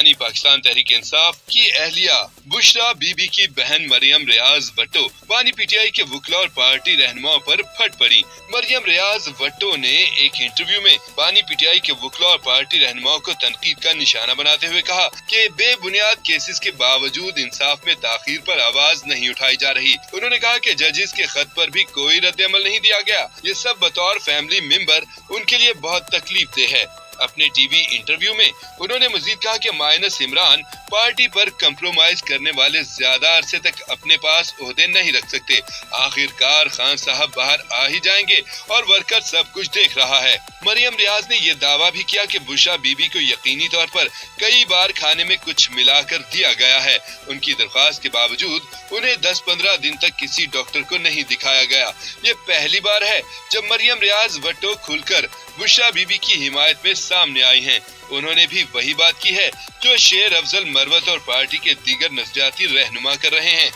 बानी पाकिस्तान तहरीक इंसाफ की अहलिया बुशरा बीबी की बहन मरियम रियाज भट्टो बानी पीटीआई के वकला और पार्टी रहनुमाओं पर फट पड़ी। मरियम रियाज भट्टो ने एक इंटरव्यू में बानी पीटीआई के वकला और पार्टी रहनुमाओं को तनकीद का निशाना बनाते हुए कहा कि बेबुनियाद केसेस के बावजूद इंसाफ में ताखीर पर आवाज नहीं उठाई जा रही। उन्होंने कहा कि जजेस के खत पर भी कोई रद्द-ए-अमल नहीं दिया गया। ये सब बतौर फैमिली मेंबर उनके लिए बहुत तकलीफ देह है। अपने टीवी इंटरव्यू में उन्होंने मजीद कहा कि माइनस इमरान पार्टी पर कंप्रोमाइज करने वाले ज्यादा अरसे तक अपने पास ओहदे नहीं रख सकते। आखिरकार खान साहब बाहर आ ही जाएंगे और वर्कर सब कुछ देख रहा है। मरियम रियाज ने यह दावा भी किया कि बुशरा बीबी को यकीनी तौर पर कई बार खाने में कुछ मिलाकर दिया गया है। उनकी दरख्वास्त के बावजूद उन्हें 10-15 दिन तक किसी डॉक्टर को नहीं दिखाया गया। ये पहली बार है जब मरियम रियाज भट्टो खुलकर बुशरा बीबी की हिमायत में सामने आई हैं। उन्होंने भी वही बात की है जो शेर अफजल मरवत और पार्टी के दीगर नजरियाती रहनुमा कर रहे हैं।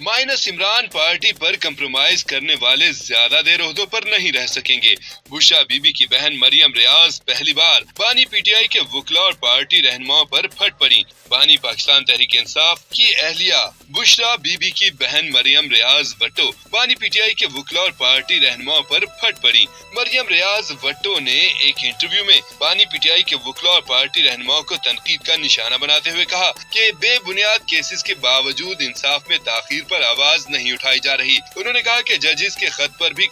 माइनस इमरान पार्टी पर कंप्रोमाइज करने वाले ज्यादा देर ओहदों पर नहीं रह सकेंगे। बुशरा बीबी की बहन मरियम रियाज पहली बार बानी पीटीआई के वकला और पार्टी रहनुमाओं पर फट पड़ी। बानी पाकिस्तान तहरीक इंसाफ की अहलिया बुशरा बीबी की बहन मरियम रियाज भट्टो बानी पीटीआई के वकला और पार्टी रहनुमाओं पर फट पड़ी। मरियम रियाज भट्टो ने एक इंटरव्यू में बानी पीटीआई के वकला और पार्टी रहनुमाओं को तनकीद का निशाना बनाते हुए कहा कि बेबुनियाद केसेस के बावजूद इंसाफ में ताखीर पर आवाज नहीं उठाई जा रही। उन्होंने कहा कि जजेस के खत पर भी